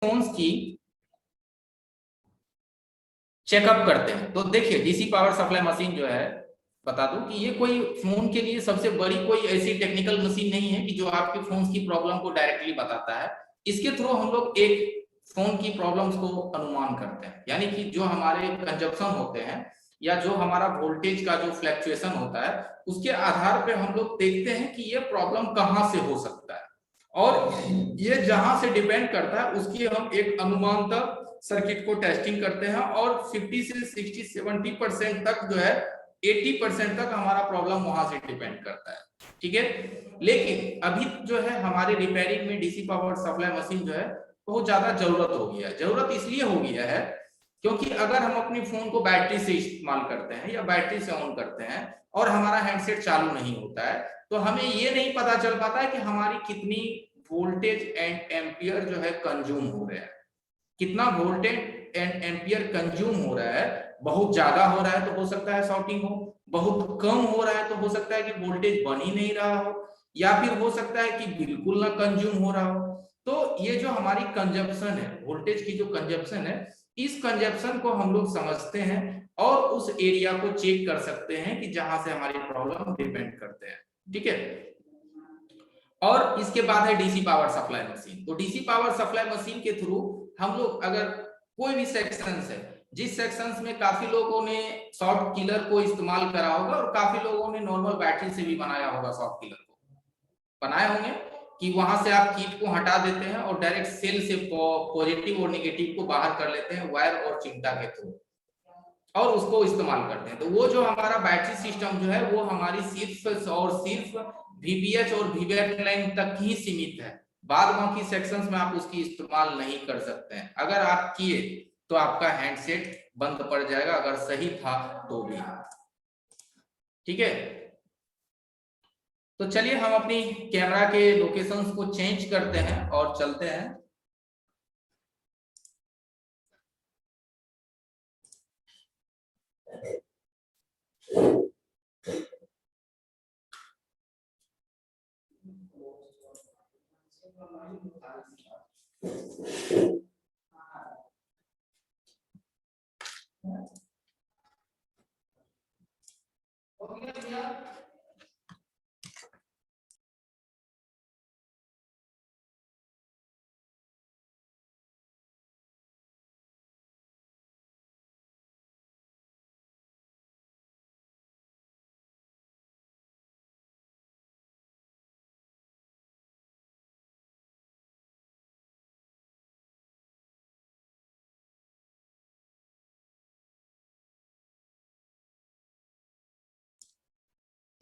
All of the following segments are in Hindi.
फोन्स की चेकअप करते हैं, तो देखिए डीसी पावर सप्लाई मशीन जो है, बता दूं कि ये कोई फोन के लिए सबसे बड़ी कोई ऐसी टेक्निकल मशीन नहीं है कि जो आपके फोन की प्रॉब्लम को डायरेक्टली बताता है। इसके थ्रू हम लोग एक फोन की प्रॉब्लम्स को अनुमान करते हैं, यानी कि जो हमारे कंजप्शन होते हैं या जो हमारा वोल्टेज का जो फ्लैक्चुएशन होता है, उसके आधार पे हम लोग देखते हैं कि ये प्रॉब्लम कहां से हो सकता है, और ये जहां से डिपेंड करता है उसकी हम एक अनुमान तक सर्किट को टेस्टिंग करते हैं, और 50 से 60-70% तक जो है 80% तक हमारा प्रॉब्लम वहां से डिपेंड करता है। ठीक है, लेकिन अभी जो है हमारे रिपेयरिंग में डीसी पावर सप्लाई मशीन जो है बहुत ज्यादा जरूरत हो गया है। जरूरत इसलिए हो गया है क्योंकि अगर हम अपनी फोन को बैटरी से इस्तेमाल करते हैं या बैटरी से ऑन करते हैं और हमारा हैंडसेट चालू नहीं होता है, तो हमें ये नहीं पता चल पाता है कि हमारी कितनी वोल्टेज एंड एम्पियर जो है कंज्यूम हो रहा है। कितना वोल्टेज एंड एम्पियर कंज्यूम हो रहा है, बहुत ज्यादा हो रहा है तो हो सकता है शॉर्टिंग हो, बहुत कम हो रहा है तो हो सकता है कि वोल्टेज बन ही नहीं रहा हो, या फिर हो सकता है कि बिल्कुल ना कंज्यूम हो रहा हो। तो ये जो हमारी कंजप्शन है, वोल्टेज की जो कंजप्शन है, इस कंजप्शन को हम लोग समझते हैं और उस एरिया को चेक कर सकते हैं कि जहां से हमारी प्रॉब्लम डिपेंड करते हैं। ठीक है, और इसके बाद है डीसी पावर सप्लाई मशीन। तो डीसी पावर सप्लाई मशीन के थ्रू हम लोग अगर कोई भी सेक्शंस है, जिस सेक्शंस में काफी लोगों ने शॉर्ट किलर को इस्तेमाल करा होगा और काफी लोगों ने नॉर्मल बैटरी से भी बनाया होगा, शॉर्ट किलर को बनाए होंगे कि वहां से आप कीट को हटा देते हैं और डायरेक्ट सेल से पॉजिटिव और नेगेटिव को बाहर कर लेते हैं वायर और चिमटा के थ्रू, और उसको इस्तेमाल करते हैं। तो वो जो हमारा बैटरी सिस्टम जो है वो हमारी सिर्फ और सिर्फ वीपीएच और वीवैट लाइन तक ही सीमित है। बाद बाकी सेक्शंस में आप उसकी इस्तेमाल नहीं कर सकते हैं। अगर आप किए तो आपका हैंडसेट बंद पड़ जाएगा, अगर सही था तो भी। ठीक है, तो चलिए हम अपनी कैमरा के लोकेशंस को चेंज करते हैं और चलते हैं।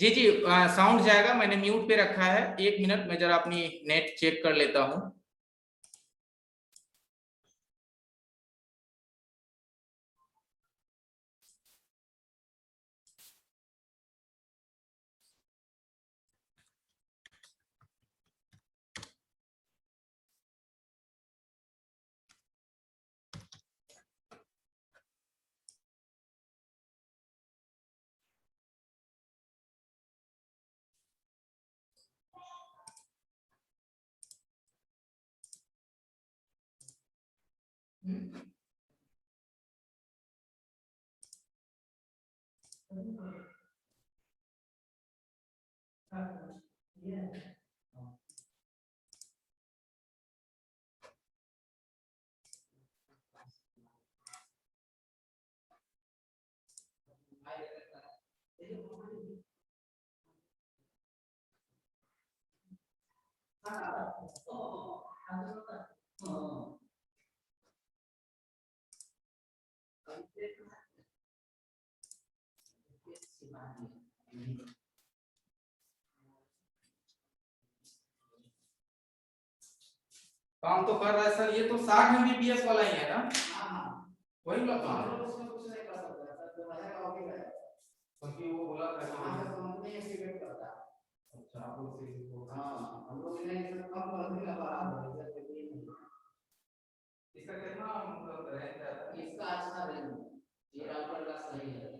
जी जी, साउंड जाएगा, मैंने म्यूट पे रखा है। 1 मिनट में जरा अपनी नेट चेक कर लेता हूं। काम तो कर रहा है सर, ये तो 60 एमबीपीएस वाला ही है ना? वही वाला काम है। क्योंकि वो बोला था कि कंपनी एक्टिवेट करता है। अच्छा, आप लोग से हाँ, हम लोग ने इसे कम कर दिया, इसका कितना मतलब रेंज आता है? इसका अच्छा रेंज है, ये राउटर का सही है।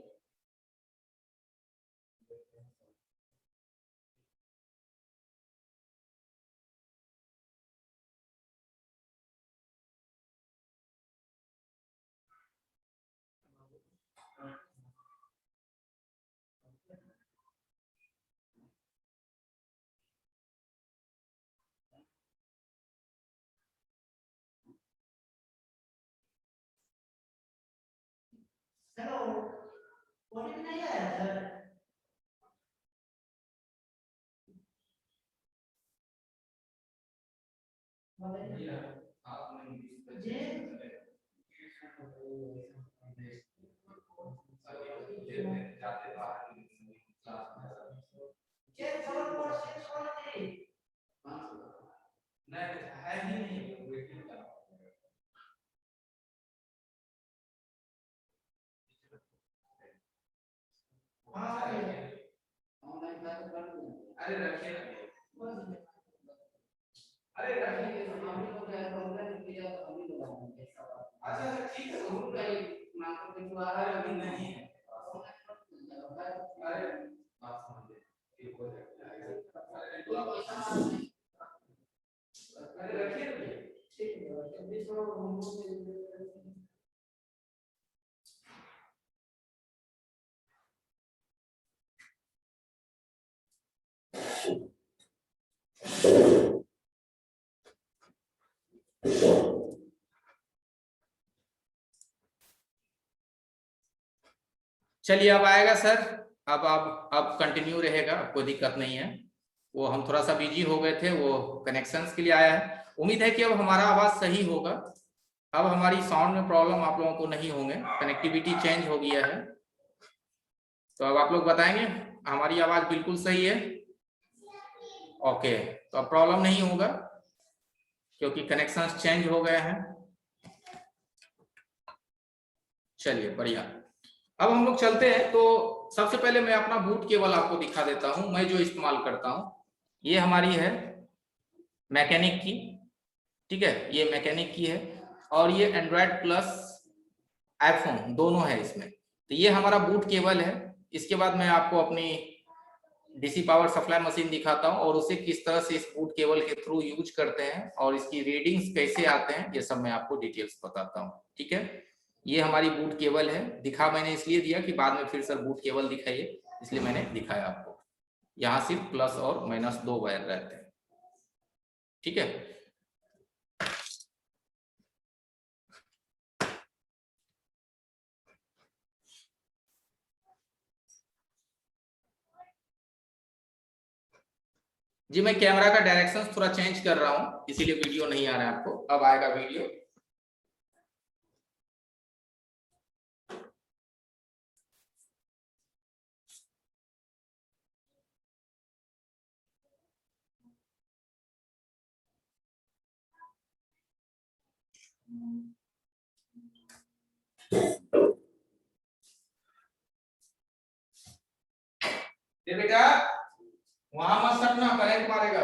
अरे रखिए, अरे रखिए, अच्छा अच्छा ठीक है, जरूर अभी नहीं है, अरे बात समझिए, ठीक हो जाएगा, अरे रखिए, चलिए अब आएगा सर। अब कंटिन्यू रहेगा, कोई दिक्कत नहीं है। वो हम थोड़ा सा बिजी हो गए थे, वो कनेक्शंस के लिए आया है। उम्मीद है कि अब हमारा आवाज सही होगा। अब हमारी साउंड में प्रॉब्लम आप लोगों को नहीं होंगे, कनेक्टिविटी चेंज हो गया है। तो अब आप लोग बताएंगे हमारी आवाज बिल्कुल सही है? ओके, तो अब प्रॉब्लम नहीं होगा क्योंकि कनेक्शंस चेंज हो गए हैं। चलिए बढ़िया। अब हम लोग चलते हैं। तो सबसे पहले मैं अपना बूट केबल आपको दिखा देता हूं, मैं जो इस्तेमाल करता हूं। ये हमारी है मैकेनिक की, ठीक है, ये मैकेनिक की है। और ये एंड्रॉयड प्लस आईफोन दोनों है इसमें। तो ये हमारा बूट केबल है। इसके बाद मैं आपको अपनी डीसी पावर सप्लाई मशीन दिखाता हूं और उसे किस तरह से इस बूट केबल के थ्रू यूज करते हैं और इसकी रीडिंग्स कैसे आते हैं, ये सब मैं आपको डिटेल्स बताता हूं। ठीक है, ये हमारी बूट केबल है। दिखा मैंने इसलिए दिया कि बाद में फिर सर बूट केबल दिखाइए, इसलिए मैंने दिखाया आपको। यहाँ सिर्फ प्लस और माइनस दो वायर रहते हैं। ठीक है, जी मैं कैमरा का डायरेक्शन थोड़ा चेंज कर रहा हूं, इसीलिए वीडियो नहीं आ रहा है आपको। अब आएगा वीडियो। ये बेटा वहां मत सटना, करंट मारेगा।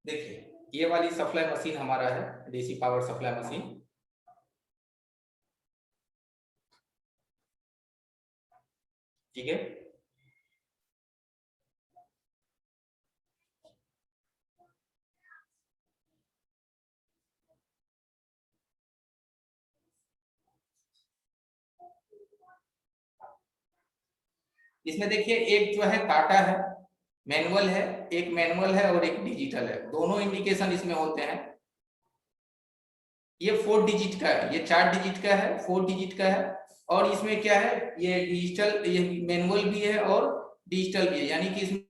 देखिए ये वाली सप्लाई मशीन हमारा है, डीसी पावर सप्लाई मशीन। ठीक है, इसमें देखिए एक जो है टाटा है, मैनुअल है, एक मैनुअल है और एक डिजिटल है, दोनों इंडिकेशन इसमें होते हैं। ये 4 डिजिट का है, ये 4 डिजिट का है, 4 डिजिट का है। और इसमें क्या है, ये डिजिटल, ये मैनुअल भी है और डिजिटल भी है, यानी कि इसमें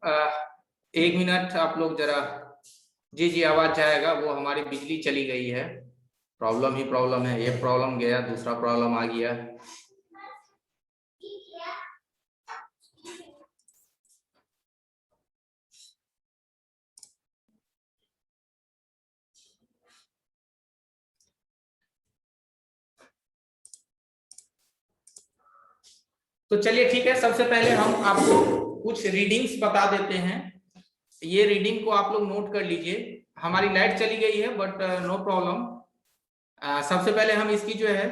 एक मिनट आप लोग जरा, जी जी आवाज जाएगा, वो हमारी बिजली चली गई है, प्रॉब्लम ही प्रॉब्लम है, एक प्रॉब्लम गया दूसरा प्रॉब्लम आ गया। तो चलिए ठीक है, सबसे पहले हम आपको कुछ रीडिंग्स बता देते हैं। ये रीडिंग को आप लोग नोट कर लीजिए। हमारी लाइट चली गई है बट नो प्रॉब्लम। सबसे पहले हम इसकी जो है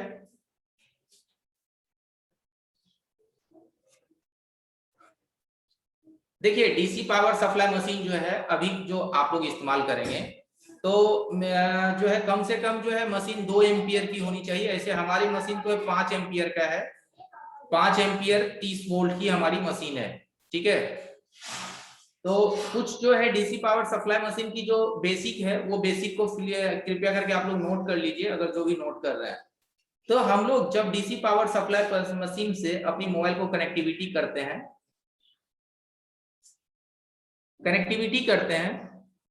देखिए, डीसी पावर सप्लाई मशीन जो है अभी जो आप लोग इस्तेमाल करेंगे, तो जो है कम से कम जो है मशीन 2 एम्पियर की होनी चाहिए। ऐसे हमारी मशीन तो 5 एम्पियर का है, 5 एम्पियर 30 वोल्ट की हमारी मशीन है। ठीक है, तो कुछ जो है डीसी पावर सप्लाई मशीन की जो बेसिक है, वो बेसिक को कृपया करके आप लोग नोट कर लीजिए, अगर जो भी नोट कर रहे हैं। तो हम लोग जब डीसी पावर सप्लाई मशीन से अपनी मोबाइल को कनेक्टिविटी करते हैं,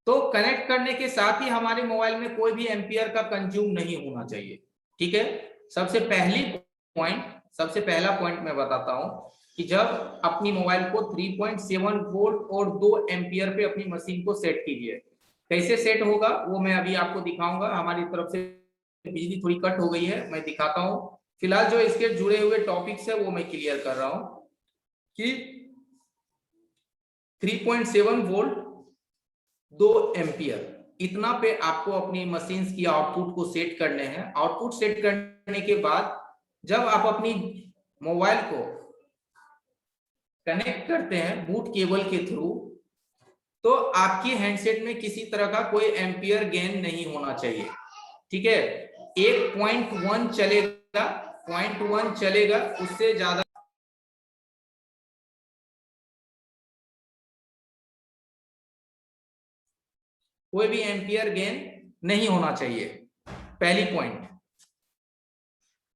तो कनेक्ट करने के साथ ही हमारे मोबाइल में कोई भी एम्पियर का कंज्यूम नहीं होना चाहिए। ठीक है, सबसे पहला पॉइंट मैं बताता हूं कि जब अपनी मोबाइल को 3.7 वोल्ट और 2 एम्पियर पे अपनी मशीन को सेट कीजिए। कैसे सेट होगा वो मैं अभी आपको दिखाऊंगा। हमारी तरफ से बिजली थोड़ी कट हो गई है, मैं दिखाता हूं। फिलहाल जो इसके जुड़े हुए टॉपिक्स है वो मैं क्लियर कर रहा हूं कि 3.7 वोल्ट 2 एम्पियर इतना पे आपको अपनी मशीन की आउटपुट को सेट करने हैं। आउटपुट सेट करने के बाद जब आप अपनी मोबाइल को कनेक्ट करते हैं बूट केबल के थ्रू, तो आपके हैंडसेट में किसी तरह का कोई एम्पियर गेन नहीं होना चाहिए। ठीक है, 1.1 चलेगा, 0.1 चलेगा, उससे ज्यादा कोई भी एम्पियर गेन नहीं होना चाहिए। पहली पॉइंट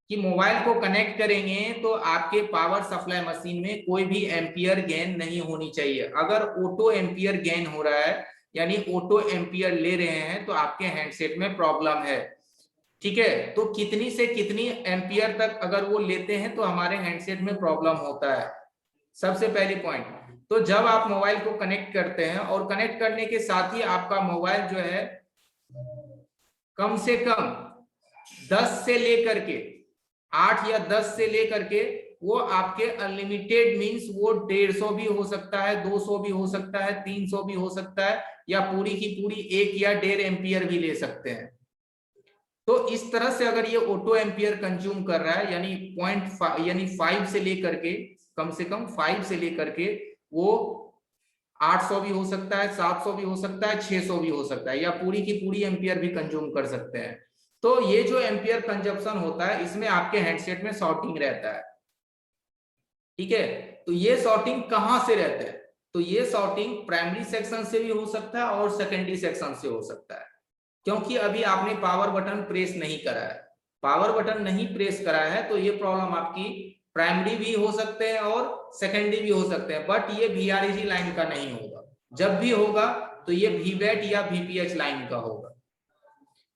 कि मोबाइल को कनेक्ट करेंगे तो आपके पावर सप्लाई मशीन में कोई भी एम्पियर गेन नहीं होनी चाहिए। अगर ऑटो एम्पियर गेन हो रहा है, यानी ऑटो एम्पियर ले रहे हैं, तो आपके हैंडसेट में प्रॉब्लम है। ठीक है, तो कितनी से कितनी एम्पियर तक अगर वो लेते हैं तो हमारे हैंडसेट में प्रॉब्लम होता है। सबसे पहली पॉइंट, तो जब आप मोबाइल को कनेक्ट करते हैं और कनेक्ट करने के साथ ही आपका मोबाइल जो है कम से कम 10 से लेकर के 8 या 10 से लेकर के वो आपके अनलिमिटेड मींस वो 150 भी हो सकता है, 200 भी हो सकता है, 300 भी हो सकता है, या पूरी की पूरी 1 या 1.5 एम्पियर भी ले सकते हैं। तो इस तरह से अगर ये ऑटो एम्पियर कंज्यूम कर रहा है, यानी 5 से लेकर के कम से कम 5 से लेकर के वो 800 भी हो सकता है, 700 भी हो सकता है, 600 भी हो सकता है, या पूरी की पूरी एम्पियर भी कंज्यूम कर सकते हैं। तो ये जो एम्पियर कंजप्शन होता है, इसमें आपके हैंडसेट में सॉर्टिंग रहता है। ठीक है, तो ये सॉर्टिंग कहां से रहता है? तो ये सॉर्टिंग प्राइमरी सेक्शन से भी हो सकता है और सेकेंडरी सेक्शन से हो सकता है, क्योंकि अभी आपने पावर बटन प्रेस नहीं करा है। पावर बटन नहीं प्रेस करा है तो ये प्रॉब्लम आपकी प्राइमरी भी हो सकते हैं और सेकेंडरी भी हो सकते हैं, बट ये VREG लाइन का नहीं होगा। जब भी होगा तो ये VVAT या VPH लाइन का होगा।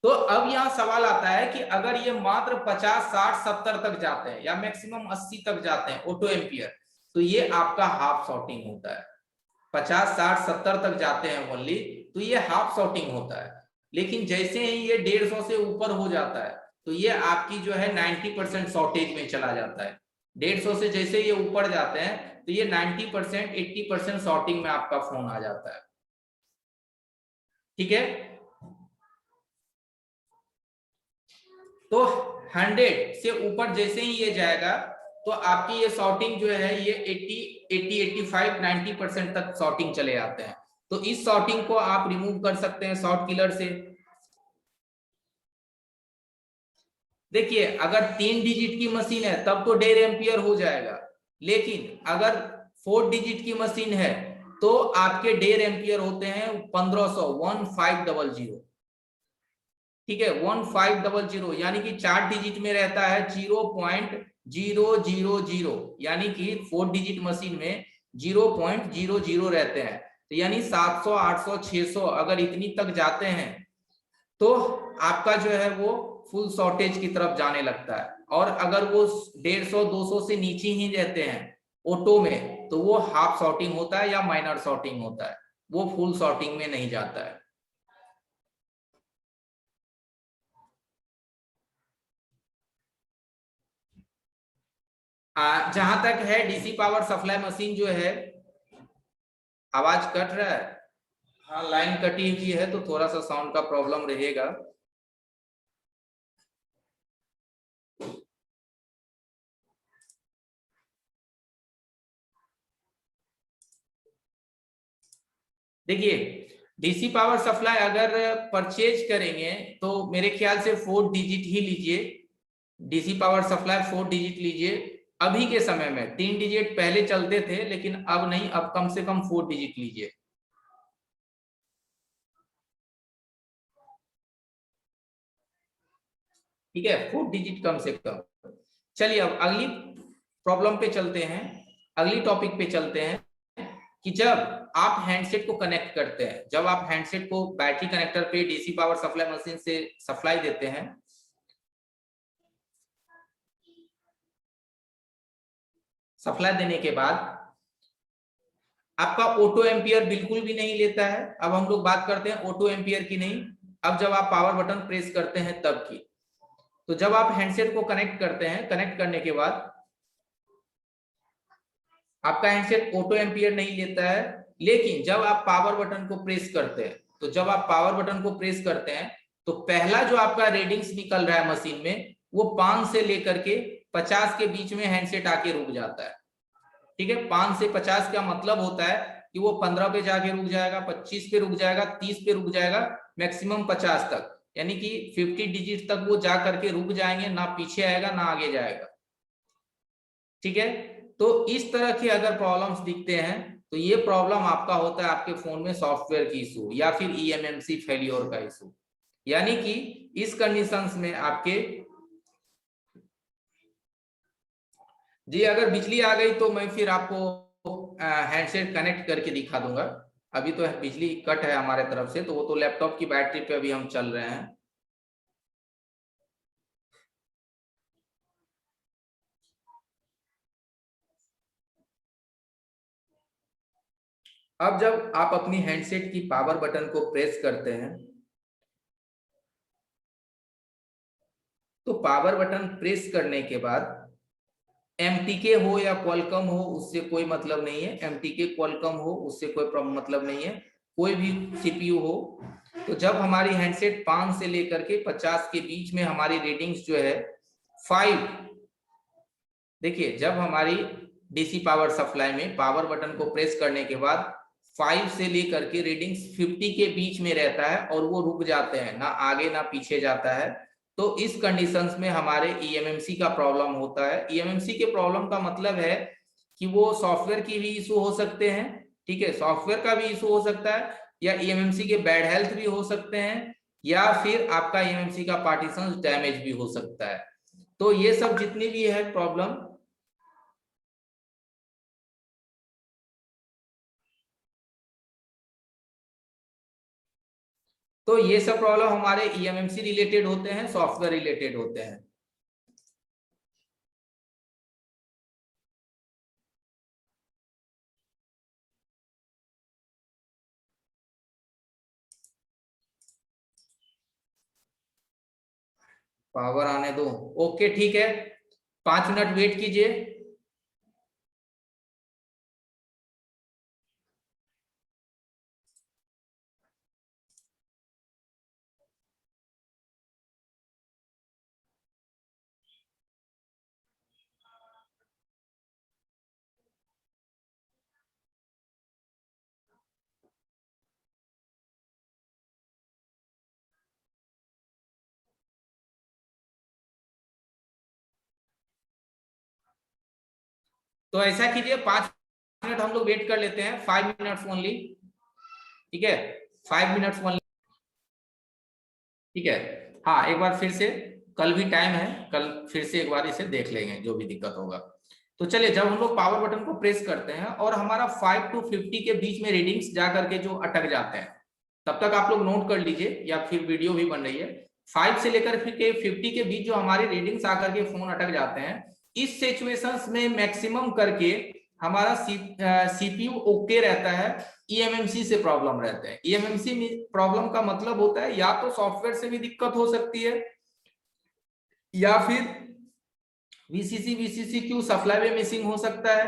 तो अब यहाँ सवाल आता है कि अगर ये मात्र 50, 60, 70 तक जाते हैं या मैक्सिमम 80 तक जाते हैं ऑटो एम्पियर, तो ये आपका हाफ सॉर्टिंग होता है। 50, 60, 70 तक जाते हैं ओनली, तो ये हाफ सॉर्टिंग होता है। लेकिन जैसे ही ये 150 से ऊपर हो जाता है तो ये आपकी जो है 90% शॉर्टेज में चला जाता है। 150 से जैसे ये ऊपर जाते हैं तो ये 90%, 80% शॉर्टिंग में आपका फोन आ जाता है। ठीक है, तो 100 से ऊपर जैसे ही ये जाएगा तो आपकी ये शॉर्टिंग जो है ये 80, 85, 90% तक शॉर्टिंग चले आते हैं। तो इस शॉर्टिंग को आप रिमूव कर सकते हैं शॉर्ट किलर से। देखिए, अगर 3 डिजिट की मशीन है तब तो 1.5 एम्पियर हो जाएगा, लेकिन अगर 4 डिजिट की मशीन है तो आपके 1.5 एम्पियर होते हैं 1500। ठीक है, 1500, यानी कि 4 डिजिट में रहता है 0.000, यानी कि 4 डिजिट मशीन में 0.00 रहते हैं। तो यानी 700, 800, 600 अगर इतनी तक जाते हैं तो आपका जो है वो फुल शॉर्टेज की तरफ जाने लगता है। और अगर वो 150, 200 से नीचे ही रहते हैं ऑटो में तो वो हाफ शॉर्टिंग होता है या माइनर शॉर्टिंग होता है, वो फुल शॉर्टिंग में नहीं जाता है। जहां तक है डीसी पावर सप्लाई मशीन जो है, आवाज कट रहा है। हाँ, लाइन कटी हुई है तो थोड़ा सा साउंड का प्रॉब्लम रहेगा। देखिए, डीसी पावर सप्लाई अगर परचेज करेंगे तो मेरे ख्याल से 4 डिजिट ही लीजिए। डीसी पावर सप्लाई 4 डिजिट लीजिए। अभी के समय में 3 डिजिट पहले चलते थे लेकिन अब नहीं, अब कम से कम 4 डिजिट लीजिए। ठीक है, 4 डिजिट कम से कम। चलिए अब अगली प्रॉब्लम पे चलते हैं, अगली टॉपिक पे चलते हैं कि जब आप हैंडसेट को कनेक्ट करते हैं, जब आप हैंडसेट को बैटरी कनेक्टर पे डीसी पावर सप्लाई मशीन से सप्लाई देते हैं, सप्लाई देने के बाद आपका ऑटो एम्पियर बिल्कुल भी नहीं लेता है। अब हम लोग बात करते हैं ऑटो एम्पियर की नहीं, अब जब आप पावर बटन प्रेस करते हैं तब की। तो जब आप हैंडसेट को कनेक्ट करते हैं, कनेक्ट करने के बाद आपका हैंडसेट ऑटो एम्पियर नहीं लेता है। लेकिन जब आप पावर बटन को प्रेस करते हैं, तो जब आप पावर बटन को प्रेस करते हैं तो पहला जो आपका रीडिंग्स निकल रहा है मशीन में, वो 5 से लेकर के 50 के बीच में हैंडसेट आके रुक जाता है। ठीक है, 5 से 50 का मतलब होता है कि वो 15 पे जाके रुक जाएगा, 25 पे रुक जाएगा, 30 पे रुक जाएगा, मैक्सिमम 50 तक। यानी कि 50 डिजिट तक वो जा करके रुक जाएंगे, ना पीछे आएगा ना आगे जाएगा। ठीक है, तो इस तरह के अगर प्रॉब्लम्स दिखते हैं तो ये प्रॉब्लम आपका होता है आपके फोन में सॉफ्टवेयर की इशू या फिर ईएमएमसी फेलियर का इशू। यानी कि इस कंडीशंस में आपके जी अगर बिजली आ गई तो मैं फिर आपको हैंडसेट कनेक्ट करके दिखा दूंगा। अभी तो बिजली कट है हमारे तरफ से, तो वो तो लैपटॉप की बैटरी पे अभी हम चल रहे हैं। अब जब आप अपनी हैंडसेट की पावर बटन को प्रेस करते हैं तो पावर बटन प्रेस करने के बाद एमटीके हो या क्वालकॉम हो उससे कोई मतलब नहीं है, एमटीके क्वालकॉम हो उससे कोई मतलब नहीं है, कोई भी सीपीयू हो। तो जब हमारी हैंडसेट 5 से लेकर के 50 के बीच में हमारी रीडिंग्स जो है 5, देखिए जब हमारी डीसी पावर सप्लाई में पावर बटन को प्रेस करने के बाद 5 से लेकर के रीडिंग्स 50 के बीच में रहता है और वो रुक जाते हैं, ना आगे ना पीछे जाता है। तो इस कंडीशंस में हमारे ईएमएमसी का प्रॉब्लम होता है। ईएमएमसी के प्रॉब्लम का मतलब है कि वो सॉफ्टवेयर की भी इशू हो सकते हैं। ठीक है, सॉफ्टवेयर का भी इशू हो सकता है, या ईएमएमसी के बैड हेल्थ भी हो सकते हैं, या फिर आपका ईएमएमसी का पार्टीशन डैमेज भी हो सकता है। तो ये सब जितनी भी है प्रॉब्लम, तो ये सब प्रॉब्लम हमारे ईएमएमसी रिलेटेड होते हैं, सॉफ्टवेयर रिलेटेड होते हैं। पावर आने दो, ओके ठीक है, 5 मिनट वेट कीजिए। तो ऐसा कीजिए, 5 मिनट हम लोग वेट कर लेते हैं, 5 मिनट्स ओनली। ठीक है, 5 मिनट्स ओनली। ठीक है, हाँ एक बार फिर से, कल भी टाइम है, कल फिर से एक बार इसे देख लेंगे जो भी दिक्कत होगा। तो चलिए, जब हम लोग पावर बटन को प्रेस करते हैं और हमारा 5 to 50 के बीच में रीडिंग्स जा करके जो अटक जाते हैं, तब तक आप लोग नोट कर लीजिए या फिर वीडियो भी बन रही है, 5 से लेकर फिर के 50 के बीच जो हमारी रीडिंग्स आकर के फोन अटक जाते हैं, इस सिचुएशंस में मैक्सिमम करके हमारा सीपीयू ओके रहता है, ईएमएमसी से प्रॉब्लम रहते हैं। ईएमएमसी प्रॉब्लम का मतलब होता है या तो सॉफ्टवेयर से भी दिक्कत हो सकती है या फिर वीसीसी क्यू सप्लाई में मिसिंग हो सकता है,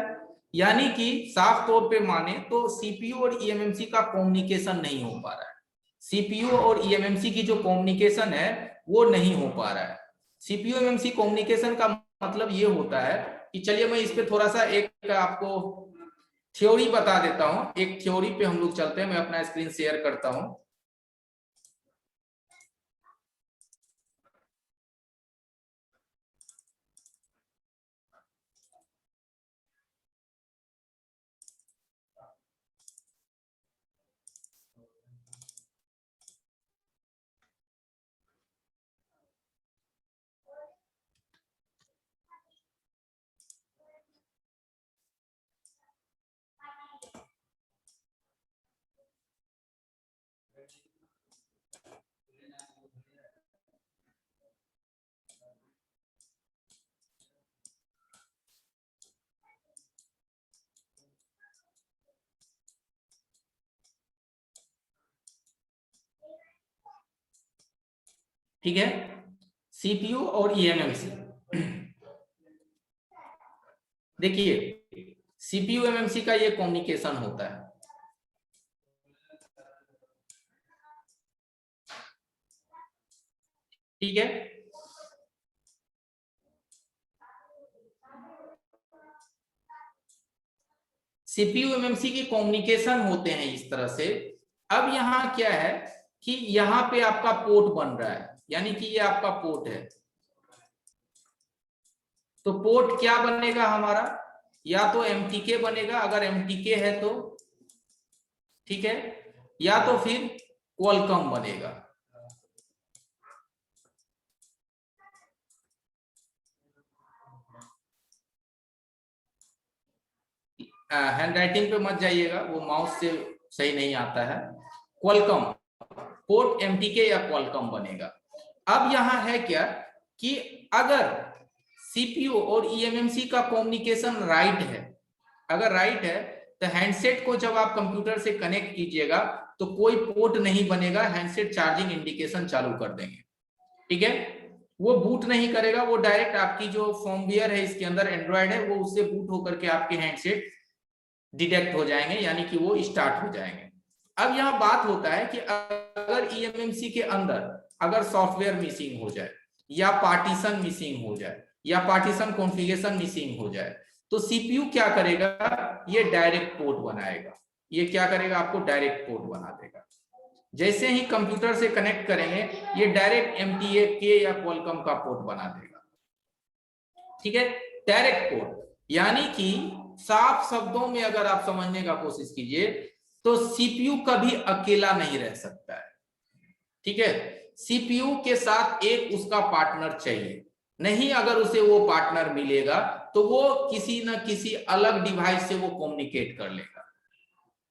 यानी कि साफ तौर पे माने तो सीपीयू और ईएमएमसी का कम्युनिकेशन नहीं हो पा रहा है। सीपीयू और ईएमएमसी की जो कम्युनिकेशन है वो नहीं हो पा रहा है। सीपीयू एमएमसी कम्युनिकेशन का मतलब ये होता है कि चलिए मैं इस पे थोड़ा सा एक आपको थ्योरी बता देता हूं। एक थ्योरी पे हम लोग चलते हैं, मैं अपना स्क्रीन शेयर करता हूं। ठीक है, सीपीयू और ईएमएमसी। देखिए सीपीयू एमएमसी का ये कम्युनिकेशन होता है, ठीक है। सीपीयू एमएमसी की कम्युनिकेशन होते हैं इस तरह से। अब यहाँ क्या है कि यहाँ पे आपका पोर्ट बन रहा है, यानी कि ये आपका पोर्ट है। तो पोर्ट क्या बनेगा हमारा, या तो एमटीके बनेगा अगर एमटीके है तो, ठीक है, या तो फिर क्वालकॉम बनेगा। हैंड राइटिंग पे मत जाइएगा, वो माउस से सही नहीं आता है। क्वालकॉम, पोर्ट एमटीके या क्वालकॉम बनेगा। अब यहां है क्या कि अगर सीपीयू और ईएमएमसी का कम्युनिकेशन राइट है, अगर राइट है तो हैंडसेट को जब आप कंप्यूटर से कनेक्ट कीजिएगा तो कोई पोर्ट नहीं बनेगा, हैंडसेट चार्जिंग इंडिकेशन चालू कर देंगे, ठीक है। वो बूट नहीं करेगा, वो डायरेक्ट आपकी जो फॉर्मवेयर है इसके अंदर एंड्रॉयड है वो उससे बूट होकर के आपके हैंडसेट डिटेक्ट हो जाएंगे, यानी कि वो स्टार्ट हो जाएंगे। अब यहाँ बात होता है कि अगर ईएमएमसी के अंदर अगर सॉफ्टवेयर मिसिंग हो जाए या पार्टीशन मिसिंग हो जाए या पार्टीशन कॉन्फ़िगरेशन मिसिंग हो जाए तो सीपीयू क्या करेगा, ये डायरेक्ट पोर्ट बनाएगा। ये क्या करेगा, आपको डायरेक्ट पोर्ट बना देगा। जैसे ही कंप्यूटर से कनेक्ट करेंगे ये डायरेक्ट एमटीके या क्वालकॉम का पोर्ट बना देगा, ठीक है, डायरेक्ट पोर्ट। यानी कि साफ शब्दों में अगर आप समझने का कोशिश कीजिए तो सीपीयू कभी अकेला नहीं रह सकता है, ठीक है। सीपीयू के साथ एक उसका पार्टनर चाहिए, नहीं अगर उसे वो पार्टनर मिलेगा तो वो किसी न किसी अलग डिवाइस से वो कम्युनिकेट कर लेगा,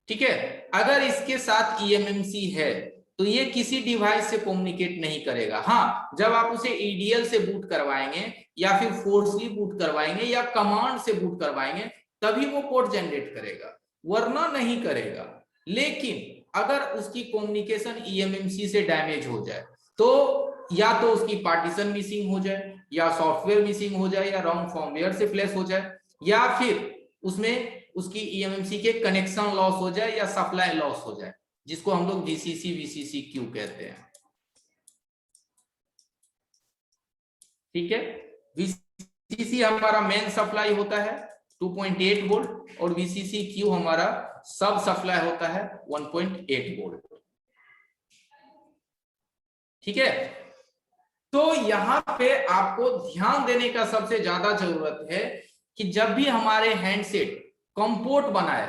ठीक है। अगर इसके साथ ईएमएमसी है तो ये किसी डिवाइस से कम्युनिकेट नहीं करेगा। हाँ, जब आप उसे ईडीएल से बूट करवाएंगे या फिर फोर्सली बूट करवाएंगे या कमांड से बूट करवाएंगे तभी वो पोर्ट जनरेट करेगा, वरना नहीं करेगा। लेकिन अगर उसकी कम्युनिकेशन ईएमएमसी से डैमेज हो जाए तो या तो उसकी पार्टीशन मिसिंग हो जाए या सॉफ्टवेयर मिसिंग हो जाए या रॉन्ग फॉर्मवेयर से फ्लैश हो जाए या फिर उसमें उसकी ईएमएमसी के कनेक्शन लॉस हो जाए या सप्लाई लॉस हो जाए, जिसको हम लोग वीसीसी क्यू कहते हैं, ठीक है। वीसीसी हमारा मेन सप्लाई होता है 2.8 वोल्ट और वीसीसी क्यू हमारा सब सप्लाई होता है 1.8 वोल्ट, ठीक है। तो यहाँ पे आपको ध्यान देने का सबसे ज्यादा जरूरत है कि जब भी हमारे हैंडसेट कम पोर्ट बनाए,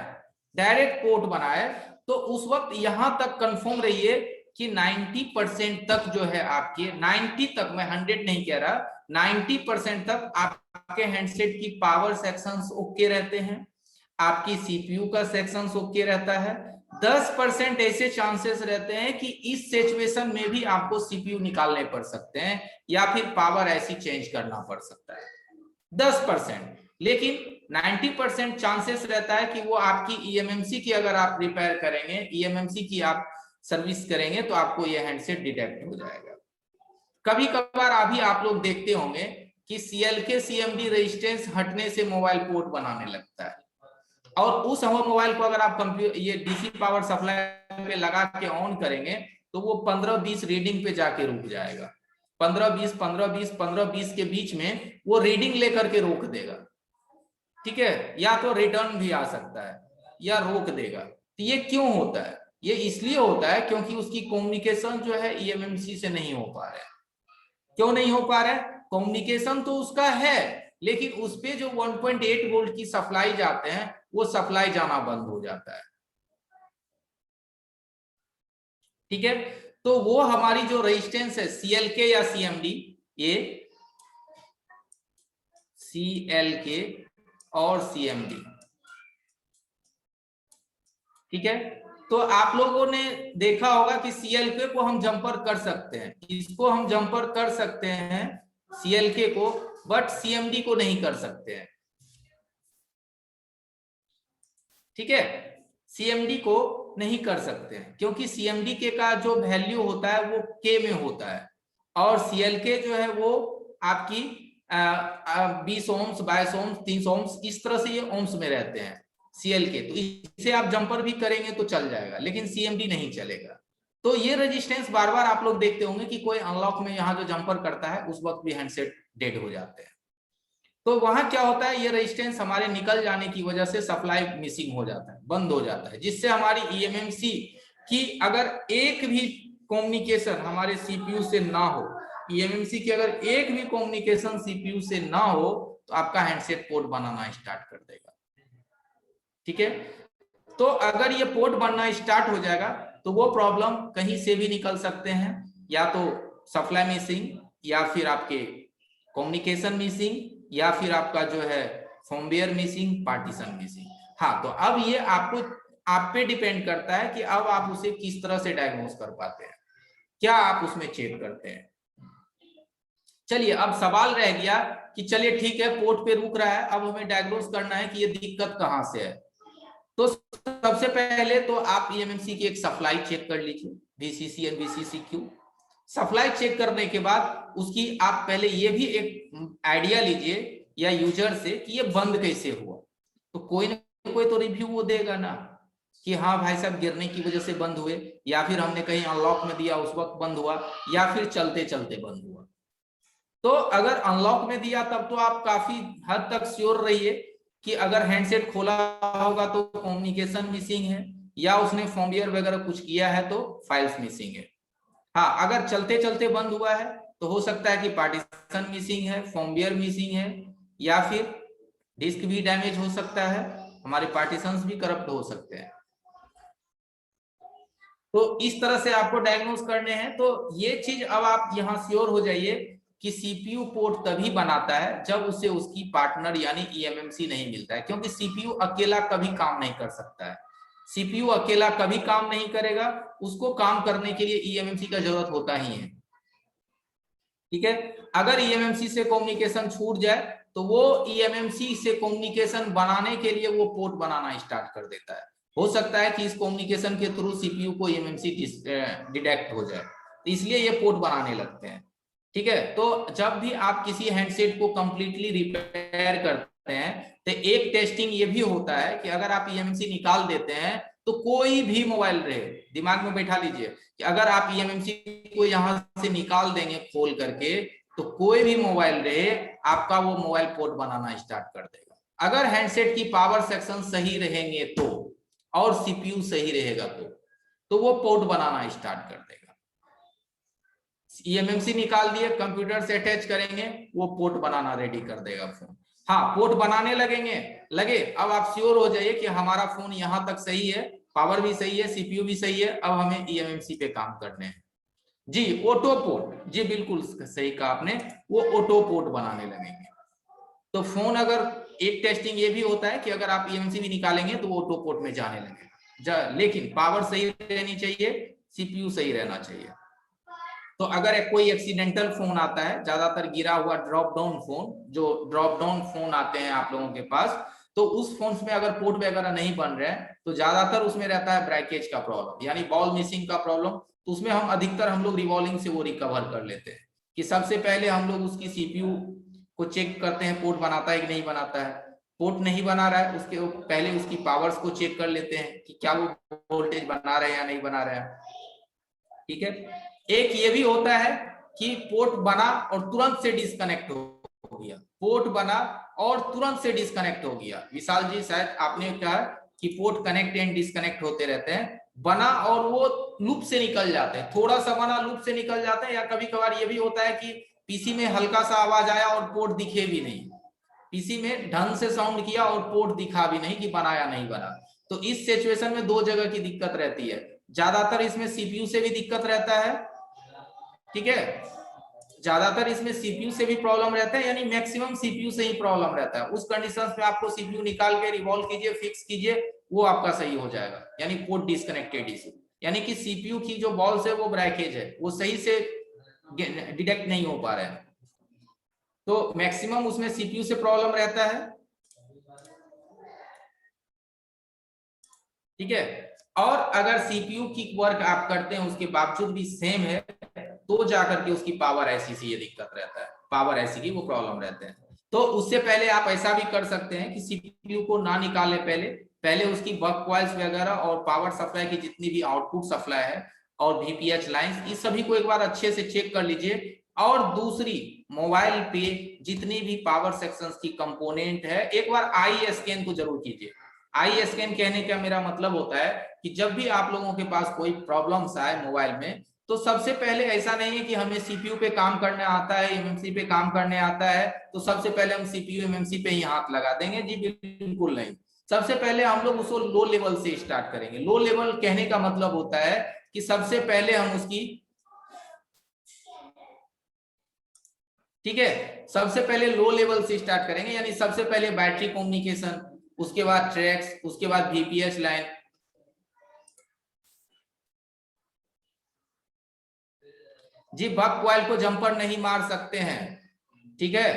डायरेक्ट पोर्ट बनाए, तो उस वक्त यहां तक कंफर्म रहिए कि 90% तक जो है आपके 90 तक, मैं 100 नहीं कह रहा, 90% तक आप आपके हैंडसेट की पावर सेक्शंस ओके रहते हैं, आपकी सीपीयू का सेक्शंस ओके रहता है। 10% ऐसे चांसेस रहते हैं कि इस सिचुएशन में भी आपको सीपीयू निकालने पड़ सकते हैं या फिर पावर ऐसी चेंज करना पड़ सकता है, 10%। लेकिन 90% चांसेस रहता है कि वो आपकी ईएमएमसी की अगर आप रिपेयर करेंगे, ईएमएमसी की आप सर्विस करेंगे तो आपको ये हैंडसेट डिटेक्ट हो जाएगा। कभी कभार अभी आप लोग देखते होंगे कि सीएलके सीएमडी रेजिस्टेंस हटने से मोबाइल पोर्ट बनाने लगता है, और उस मोबाइल को अगर आप कंप्यूटर ये डीसी पावर सप्लाई पे लगा के ऑन करेंगे तो वो 15-20 रीडिंग पे जाके रुक जाएगा। 15-20 15-20 15-20 के बीच में वो रीडिंग लेकर के रोक देगा, ठीक है, या तो रिटर्न भी आ सकता है या रोक देगा। तो ये क्यों होता है? ये इसलिए होता है क्योंकि उसकी कम्युनिकेशन जो है ईएमएमसी से नहीं हो पा रहा है। क्यों नहीं हो पा रहा है? कम्युनिकेशन तो उसका है, लेकिन उस पे जो 1.8 वोल्ट की सप्लाई जाते हैं वो सप्लाई जाना बंद हो जाता है, ठीक है। तो वो हमारी जो रेजिस्टेंस है सीएलके या सीएमडी, ये सीएलके और सीएमडी, ठीक है। तो आप लोगों ने देखा होगा कि सीएलके को हम जंपर कर सकते हैं, इसको हम जंपर कर सकते हैं सीएलके को, बट सीएमडी को नहीं कर सकते हैं, ठीक है। सीएमडी को नहीं कर सकते हैं क्योंकि सीएमडी के का जो वैल्यू होता है वो के में होता है, और सीएलके जो है वो आपकी 20 ओम्स 22 ओम्स 300 ओम्स इस तरह से ये ओम्स में रहते हैं सीएलके। तो इसे आप जंपर भी करेंगे तो चल जाएगा, लेकिन सीएमडी नहीं चलेगा। तो ये रेजिस्टेंस बार बार आप लोग देखते होंगे कि कोई अनलॉक में यहाँ जो जंपर करता है उस वक्त भी हैंडसेट डेड हो जाते हैं। तो वहां क्या होता है, ये रेजिस्टेंस हमारे निकल जाने की वजह से सप्लाई मिसिंग हो जाता है, बंद हो जाता है, जिससे हमारी ईएमएमसी की अगर एक भी कम्युनिकेशन हमारे सीपीयू से ना हो, ईएमएमसी की अगर एक भी कम्युनिकेशन सीपीयू से ना हो तो आपका हैंडसेट पोर्ट बनाना स्टार्ट कर देगा, ठीक है। तो अगर ये पोर्ट बनना स्टार्ट हो जाएगा तो वो प्रॉब्लम कहीं से भी निकल सकते हैं, या तो सप्लाई मिसिंग, या फिर आपके कम्युनिकेशन मिसिंग, या फिर आपका जो है फर्मवेयर मिसिंग, पार्टीशन मिसिंग। हाँ, तो अब ये आपको आप पे डिपेंड करता है कि अब आप उसे किस तरह से डायग्नोस कर पाते हैं, क्या आप उसमें चेक करते हैं। चलिए, अब सवाल रह गया कि चलिए ठीक है, पोर्ट पे रुक रहा है, अब हमें डायग्नोस करना है कि ये दिक्कत कहां से है। तो सबसे पहले तो आप ईएमएमसी की एक सप्लाई चेक कर लीजिए, VCC and VCCQ। Supply check करने के बाद उसकी आप पहले ये भी एक आइडिया लीजिए या यूजर से कि ये बंद कैसे हुआ। तो कोई ना कोई तो रिव्यू वो देगा ना कि हाँ भाई साहब गिरने की वजह से बंद हुए, या फिर हमने कहीं अनलॉक में दिया उस वक्त बंद हुआ, या फिर चलते चलते बंद हुआ। तो अगर अनलॉक में दिया तब तो आप काफी हद तक श्योर रहिए कि अगर हैंडसेट खोला होगा तो कम्युनिकेशन मिसिंग है, या उसने फर्मवेयर वगैरह कुछ किया है तो फाइल्स मिसिंग है। हाँ, अगर चलते चलते बंद हुआ है तो हो सकता है कि पार्टीशन मिसिंग है, फर्मवेयर मिसिंग है, या फिर डिस्क भी डैमेज हो सकता है, हमारे पार्टीशंस भी करप्ट हो सकते हैं। तो इस तरह से आपको डायग्नोस करने हैं। तो ये चीज अब आप यहाँ श्योर हो जाइए कि सीपीयू पोर्ट तभी बनाता है जब उसे उसकी पार्टनर यानी ईएमएमसी नहीं मिलता है, क्योंकि सीपीयू अकेला कभी काम नहीं कर सकता है। सीपीयू अकेला कभी काम नहीं करेगा, उसको काम करने के लिए ईएमएमसी का जरूरत होता ही है, ठीक है। अगर ईएमएमसी से कम्युनिकेशन छूट जाए तो वो ईएमएमसी से कम्युनिकेशन बनाने के लिए वो पोर्ट बनाना स्टार्ट कर देता है। हो सकता है कि इस कम्युनिकेशन के थ्रू सीपीयू को ईएमएमसी डिटेक्ट हो जाए, तो इसलिए ये पोर्ट बनाने लगते हैं, ठीक है। तो जब भी आप किसी हैंडसेट को कंप्लीटली रिपेयर करते हैं तो एक टेस्टिंग ये भी होता है कि अगर आप ईएमएमसी निकाल देते हैं तो कोई भी मोबाइल रहे, दिमाग में बैठा लीजिए कि अगर आप ईएमएमसी को यहां से निकाल देंगे खोल करके तो कोई भी मोबाइल रहे आपका वो मोबाइल पोर्ट बनाना स्टार्ट कर देगा। अगर हैंडसेट की पावर सेक्शन सही रहेंगे तो, और सीपीयू सही रहेगा तो वो पोर्ट बनाना स्टार्ट कर देगा। ईएमएमसी निकाल दिए, कंप्यूटर से अटैच करेंगे, वो पोर्ट बनाना रेडी कर देगा फोन। हाँ, पोर्ट बनाने लगे, अब आप श्योर हो जाइए कि हमारा फोन यहाँ तक सही है, पावर भी सही है, सीपीयू भी सही है, अब हमें ईएमएमसी पे काम करने हैं। जी, ऑटो पोर्ट, जी बिल्कुल सही कहा आपने, वो ऑटो पोर्ट बनाने लगेंगे। तो फोन अगर एक टेस्टिंग ये भी होता है कि अगर आप ईएमएमसी भी निकालेंगे तो वो ऑटो पोर्ट में जाने लगेगा, लेकिन पावर सही रहनी चाहिए, सीपीयू सही रहना चाहिए। तो अगर कोई एक्सीडेंटल फोन आता है, ज्यादातर गिरा हुआ ड्रॉप डाउन फोन, जो ड्रॉप डाउन फोन आते हैं आप लोगों के पास, तो उस फोन में अगर पोर्ट वगैरह नहीं बन रहे हैं तो ज्यादातर उसमें रहता है ब्रेकेज का प्रॉब्लम, यानी बॉल मिसिंग का प्रॉब्लम। तो उसमें हम लोग रिवॉल्विंग से वो रिकवर कर लेते हैं कि सबसे पहले हम लोग उसकी सीपीयू को चेक करते हैं, पोर्ट बनाता है कि नहीं बनाता है। पोर्ट नहीं बना रहा है, उसके पहले उसकी पावर्स को चेक कर लेते हैं कि क्या वो वोल्टेज बना रहे हैं या नहीं बना रहे हैं। ठीक है। एक ये भी होता है कि पोर्ट बना और तुरंत से डिस्कनेक्ट हो गया, पोर्ट बना और तुरंत से डिस्कनेक्ट हो गया। विशाल जी शायद आपने कहा कि पोर्ट कनेक्ट एंड डिस्कनेक्ट होते रहते हैं, बना और वो लूप से निकल जाते हैं, थोड़ा सा बना लूप से निकल जाते हैं, या कभी कभार ये भी होता है कि पीसी में हल्का सा आवाज आया और पोर्ट दिखे भी नहीं, पीसी में ढंग से साउंड किया और पोर्ट दिखा भी नहीं कि बना या नहीं बना। तो इस सिचुएशन में दो जगह की दिक्कत रहती है, ज्यादातर इसमें सीपीयू से भी दिक्कत रहता है। ठीक है, ज्यादातर इसमें सीपीयू से भी प्रॉब्लम रहता है, यानी मैक्सिमम सीपीयू से ही प्रॉब्लम रहता है। उस कंडीशंस में आपको सीपीयू निकाल के रिवॉल्व कीजिए, फिक्स कीजिए, वो आपका सही हो जाएगा। यानी पोर्ट डिस्कनेक्टेड इशू, यानी कि सीपीयू की जो बॉल्स है वो ब्रेकेज है, वो सही से डिटेक्ट नहीं हो पा रहे हैं। तो मैक्सिमम उसमें सीपीयू से प्रॉब्लम रहता है। ठीक है, और अगर सीपीयू की वर्क आप करते हैं उसके बावजूद भी सेम है, तो जाकर के उसकी पावर ऐसी से ये दिक्कत रहता है, पावर ऐसी की वो प्रॉब्लम रहते हैं। तो उससे पहले आप ऐसा भी कर सकते हैं कि सीपीयू को ना निकाले, पहले उसकी बक कॉइल्स वगैरह और पावर सप्लाई की जितनी भी आउटपुट सप्लाई है और वीपीएच लाइंस, इस सभी को एक बार अच्छे से चेक कर लीजिए। और दूसरी, मोबाइल पे जितनी भी पावर सेक्शंस की कंपोनेंट है, एक बार आई स्कैन को जरूर कीजिए। आई स्कैन कहने का मेरा मतलब होता है कि जब भी आप लोगों के पास कोई प्रॉब्लम्स आए मोबाइल में, तो सबसे पहले ऐसा नहीं है कि हमें सीपीयू पे काम करने आता है, एमएमसी पे काम करने आता है, तो सबसे पहले हम सीपीयू एमएमसी पे ही हाथ लगा देंगे। जी बिल्कुल नहीं, सबसे पहले हम लोग उसको लो लेवल से स्टार्ट करेंगे। लो लेवल कहने का मतलब होता है कि सबसे पहले हम उसकी, ठीक है, सबसे पहले लो लेवल से स्टार्ट करेंगे, यानी सबसे पहले बैटरी कम्युनिकेशन, उसके बाद ट्रैक्स, उसके बाद वीपीएच लाइन। जी बक कॉइल को जंपर नहीं मार सकते हैं, ठीक है,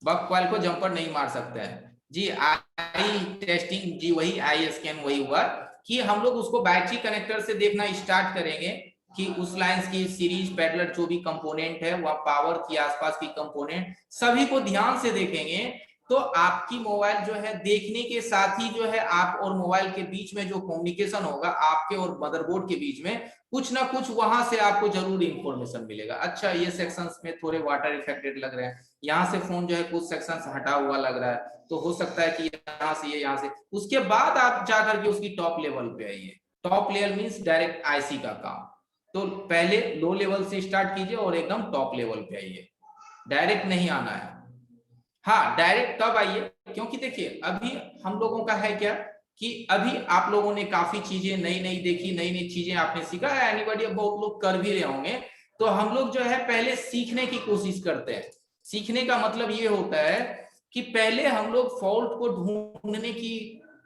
बक कॉइल को जंपर नहीं मार सकते हैं। जी आई टेस्टिंग, जी वही आई स्कैन वही हुआ कि हम लोग उसको बैटरी कनेक्टर से देखना स्टार्ट करेंगे कि उस लाइंस की सीरीज पैरेलल जो भी कंपोनेंट है, वह पावर की आसपास की कंपोनेंट सभी को ध्यान से देखेंगे। तो आपकी मोबाइल जो है देखने के साथ ही जो है आप और मोबाइल के बीच में जो कम्युनिकेशन होगा, आपके और मदरबोर्ड के बीच में कुछ ना कुछ वहां से आपको जरूर इंफॉर्मेशन मिलेगा। अच्छा ये सेक्शंस में थोड़े वाटर इफेक्टेड लग रहे हैं, यहाँ से फोन जो है कुछ सेक्शंस हटा हुआ लग रहा है, तो हो सकता है कि यहाँ से ये यहाँ से, उसके बाद आप जाकर के उसकी टॉप लेवल पे आइए। Top level means direct IC का काम। तो पहले लो लेवल से स्टार्ट कीजिए और एकदम टॉप लेवल पे आइए, डायरेक्ट नहीं आना है। हाँ डायरेक्ट तब आइए, क्योंकि देखिए अभी हम लोगों का है क्या कि अभी आप लोगों ने काफी चीजें नई नई देखी, नई नई चीजें आपने सीखा है, एनीबॉडी बहुत लोग कर भी रहे होंगे। तो हम लोग जो है पहले सीखने की कोशिश करते हैं। सीखने का मतलब ये होता है कि पहले हम लोग फॉल्ट को ढूंढने की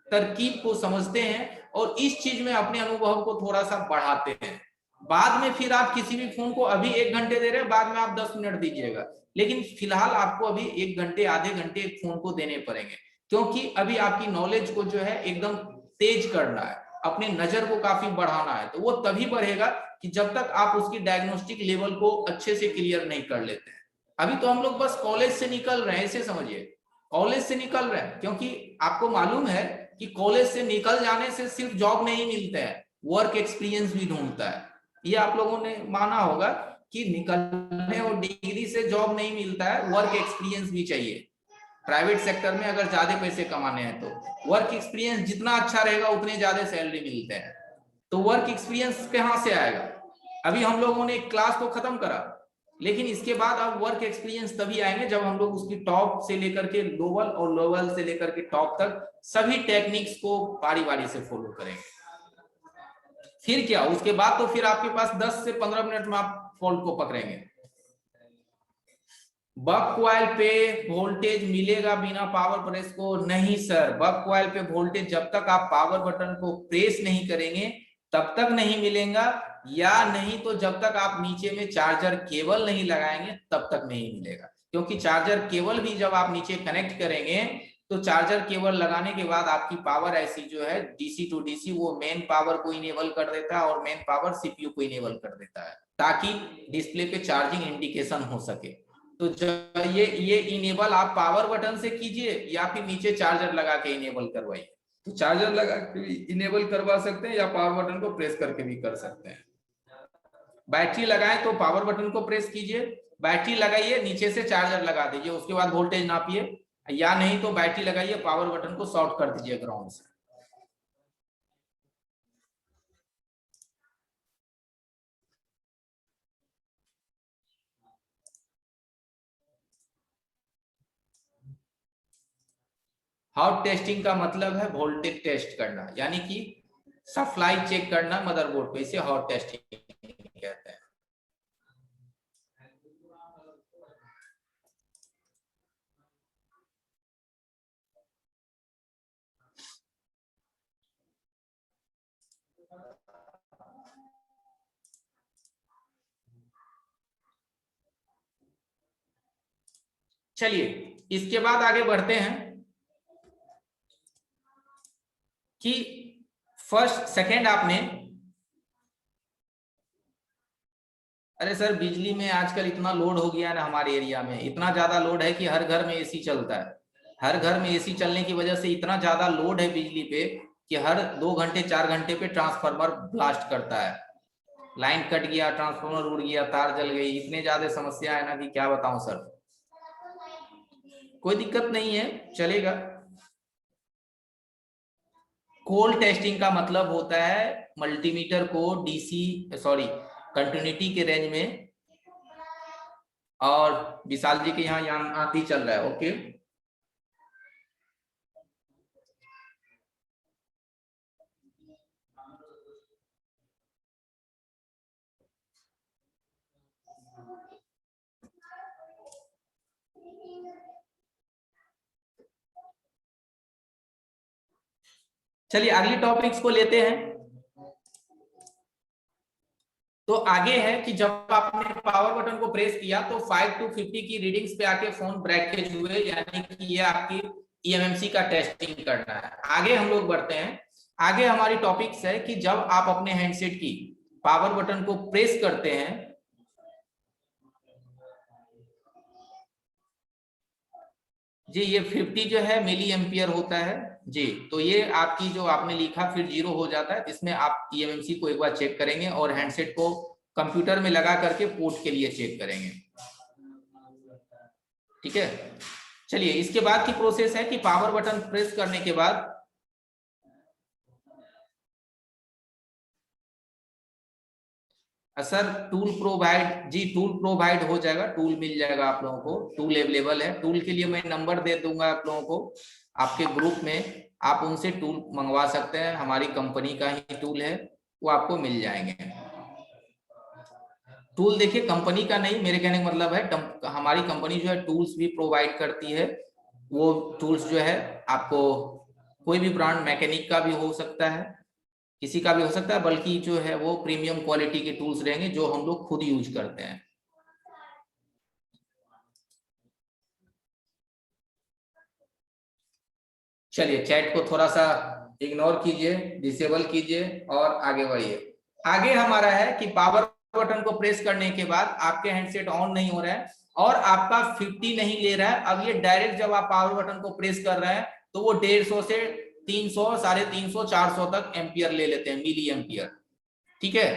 तरकीब को समझते हैं और इस चीज में अपने अनुभव को थोड़ा सा बढ़ाते हैं। बाद में फिर आप किसी भी फोन को अभी 1 घंटे दे रहे हैं, बाद में आप 10 मिनट दीजिएगा, लेकिन फिलहाल आपको अभी 1 घंटे आधे घंटे एक फोन को देने पड़ेंगे, क्योंकि अभी आपकी नॉलेज को जो है एकदम तेज करना है, अपने नजर को काफी बढ़ाना है। तो वो तभी बढ़ेगा कि जब तक आप उसकी डायग्नोस्टिक लेवल को अच्छे से क्लियर नहीं कर लेते हैं। अभी तो हम लोग बस कॉलेज से निकल रहे हैं, ऐसे समझिए, कॉलेज से निकल रहे हैं, क्योंकि आपको मालूम है कि कॉलेज से निकल जाने से सिर्फ जॉब नहीं मिलता है, वर्क एक्सपीरियंस भी ढूंढता है। ये आप लोगों ने माना होगा कि निकलने और डिग्री से जॉब नहीं मिलता है, वर्क एक्सपीरियंस भी चाहिए। प्राइवेट सेक्टर में अगर ज्यादा पैसे कमाने हैं तो वर्क एक्सपीरियंस जितना अच्छा रहेगा उतने ज्यादा सैलरी मिलते हैं। तो वर्क एक्सपीरियंस कहाँ से आएगा? अभी हम लोगों ने क्लास को खत्म करा, लेकिन इसके बाद अब वर्क एक्सपीरियंस तभी आएंगे जब हम लोग उसकी टॉप से लेकर के लोअर और लोअर से लेकर के टॉप तक सभी टेक्निक्स को बारी बारी से फॉलो करेंगे। फिर क्या, उसके बाद तो फिर आपके पास 10 से 15 मिनट में आप फॉल्ट को पकड़ेंगे। बक कॉइल पे वोल्टेज मिलेगा बिना पावर प्रेस को? नहीं सर, बक कॉइल पे वोल्टेज जब तक आप पावर बटन को प्रेस नहीं करेंगे तब तक नहीं मिलेगा, या नहीं तो जब तक आप नीचे में चार्जर केबल नहीं लगाएंगे तब तक नहीं मिलेगा। क्योंकि चार्जर केबल भी जब आप नीचे कनेक्ट करेंगे तो चार्जर केबल लगाने के बाद आपकी पावर ऐसी जो है डीसी टू डीसी, वो मेन पावर को इनेबल कर देता है और मेन पावर सीपीयू को इनेबल कर देता है, ताकि डिस्प्ले पे चार्जिंग इंडिकेशन हो सके। तो जब ये इनेबल आप पावर बटन से कीजिए या फिर नीचे चार्जर लगा के इनेबल करवाइए। तो चार्जर लगा के इनेबल करवा सकते हैं या पावर बटन को प्रेस करके भी कर सकते हैं। बैटरी लगाएं तो पावर बटन को प्रेस कीजिए, बैटरी लगाइए, नीचे से चार्जर लगा दीजिए, उसके बाद वोल्टेज नापिए, या नहीं तो बैटरी लगाइए, पावर बटन को शॉर्ट कर दीजिए ग्राउंड से। हॉट टेस्टिंग का मतलब है वोल्टेज टेस्ट करना, यानी कि सप्लाई चेक करना मदरबोर्ड पे, इसे हॉट टेस्टिंग कहते हैं। चलिए इसके बाद आगे बढ़ते हैं कि फर्स्ट सेकंड आपने, अरे सर बिजली में आजकल इतना लोड हो गया है ना, हमारे एरिया में इतना ज्यादा लोड है कि हर घर में एसी चलता है। हर घर में एसी चलने की वजह से इतना ज्यादा लोड है बिजली पे कि हर 2 घंटे 4 घंटे पे ट्रांसफार्मर ब्लास्ट करता है। लाइन कट गया, ट्रांसफार्मर उड़ गया, तार जल गई, इतने ज्यादा समस्या है ना कि क्या बताऊं सर। कोई दिक्कत नहीं है, चलेगा। कोल्ड टेस्टिंग का मतलब होता है मल्टीमीटर को डीसी सॉरी कंटिन्यूटी के रेंज में, और विशाल जी के यहाँ आंधी चल रहा है, ओके। चलिए अगली टॉपिक्स को लेते हैं। तो आगे है कि जब आपने पावर बटन को प्रेस किया तो 5 to 50 की रीडिंग्स पे आके फोन ब्रेकेज हुए, यानी कि ये आपकी ईएमएमसी का टेस्टिंग करना है। आगे हम लोग बढ़ते हैं। आगे हमारी टॉपिक्स है कि जब आप अपने हैंडसेट की पावर बटन को प्रेस करते हैं, जी ये 50 जो है मिली एम्पियर होता है जी। तो ये आपकी जो आपने लिखा फिर 0 हो जाता है, इसमें आप ईएमएमसी को एक बार चेक करेंगे और हैंडसेट को कंप्यूटर में लगा करके पोर्ट के लिए चेक करेंगे, ठीक है। चलिए इसके बाद की प्रोसेस है कि पावर बटन प्रेस करने के बाद सर टूल प्रोवाइड, जी टूल प्रोवाइड हो जाएगा, टूल मिल जाएगा आप लोगों को, टूल अवेलेबल है। टूल के लिए मैं नंबर दे दूंगा आप लोगों को आपके ग्रुप में, आप उनसे टूल मंगवा सकते हैं, हमारी कंपनी का ही टूल है, वो आपको मिल जाएंगे। टूल देखिए कंपनी का नहीं, मेरे कहने का मतलब है हमारी कंपनी जो है टूल्स भी प्रोवाइड करती है। वो टूल्स जो है आपको कोई भी ब्रांड, मैकेनिक का भी हो सकता है, किसी का भी हो सकता है, बल्कि जो है वो प्रीमियम क्वालिटी के टूल्स रहेंगे जो हम लोग खुद यूज करते हैं। चलिए चैट को थोड़ा सा इग्नोर कीजिए, डिसेबल कीजिए और आगे बढ़िए। आगे हमारा है कि पावर बटन को प्रेस करने के बाद आपके हैंडसेट ऑन नहीं हो रहा है और आपका 50 नहीं ले रहा है। अब ये डायरेक्ट जब आप पावर बटन को प्रेस कर रहे हैं तो वो 150 से 300, 350, 400 तक एम्पियर ले लेते हैं, मिली एम्पियर, ठीक है।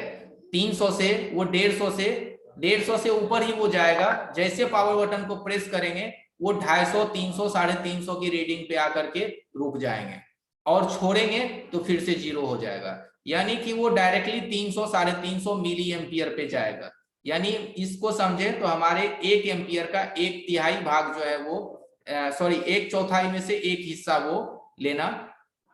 300 से वो 150 से ऊपर ही वो जाएगा। जैसे पावर बटन को प्रेस करेंगे वो 250, 300, 350 की रीडिंग पे आकर के रुक जाएंगे और छोड़ेंगे तो फिर से 0 हो जाएगा, यानी कि वो डायरेक्टली 300, 350 मिली एम्पियर पे जाएगा। यानी इसको समझे तो हमारे 1 एम्पियर का 1/3 भाग जो है वो सॉरी 1/4 में से 1 हिस्सा वो लेना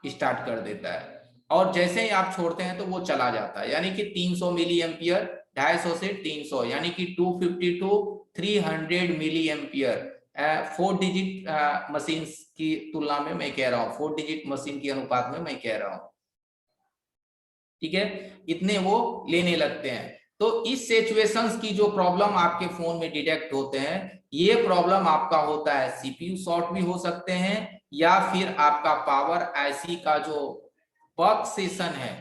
स्टार्ट कर देता है, और जैसे ही आप छोड़ते हैं तो वो चला जाता है, यानी कि 300 मिली एम्पियर 250 से 300, यानी कि 250 to 300 milliampere. 4 digit machine की तुलना में मैं कह रहा हूँ, 4 डिजिट मशीन के अनुपात में मैं कह रहा हूँ, ठीक है, इतने वो लेने लगते हैं। तो इस सिचुएशंस की जो प्रॉब्लम आपके फोन में डिटेक्ट होते हैं, ये प्रॉब्लम आपका होता है सीपीयू शॉर्ट भी हो सकते हैं, या फिर आपका पावर आईसी का जो बक सेशन है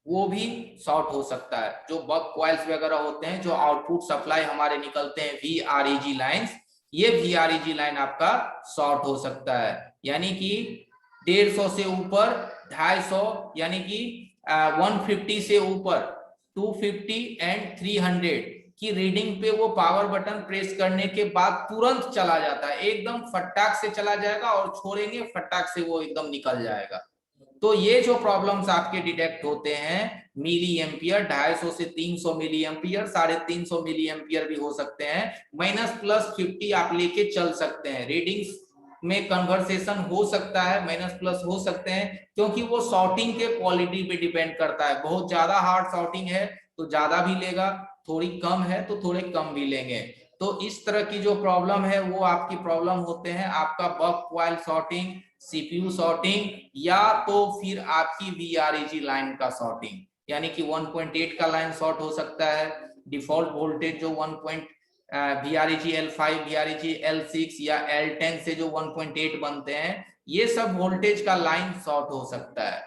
वो भी शॉर्ट हो सकता है। जो बक कॉइल्स वगैरह होते हैं, जो आउटपुट सप्लाई हमारे निकलते हैं VREG लाइंस, ये VREG लाइन आपका शॉर्ट हो सकता है, यानी कि 150 से ऊपर 250, यानी कि 150 से ऊपर 250 एंड 300 की रीडिंग पे वो पावर बटन प्रेस करने के बाद तुरंत चला जाता है, एकदम फटाक से चला जाएगा, और छोड़ेंगे फटाक से वो एकदम निकल जाएगा। तो ये जो प्रॉब्लम्स आपके डिटेक्ट होते हैं मिली एम्पियर, 250 से 300 मिली एम्पियर, 350 मिली एम्पियर भी हो सकते हैं, -+50 आप लेके चल सकते हैं। रीडिंग्स में कन्वर्सेशन हो सकता है, माइनस+ हो सकते हैं, क्योंकि वो सॉर्टिंग के क्वालिटी पे डिपेंड करता है। बहुत ज्यादा हार्ड सॉर्टिंग है तो ज्यादा भी लेगा, थोड़ी कम है तो थोड़े कम भी लेंगे। तो इस तरह की जो प्रॉब्लम है वो आपकी प्रॉब्लम होते हैं आपका बक कॉइल सॉर्टिंग, सीपीयू सॉर्टिंग, या तो फिर आपकी VREG लाइन का सॉर्टिंग, यानी कि 1.8 का लाइन शॉर्ट हो सकता है। डिफॉल्ट वोल्टेज जो VREG L5, VREG L6 या L10 से जो 1.8 बनते हैं, ये सब वोल्टेज का लाइन शॉर्ट हो सकता है,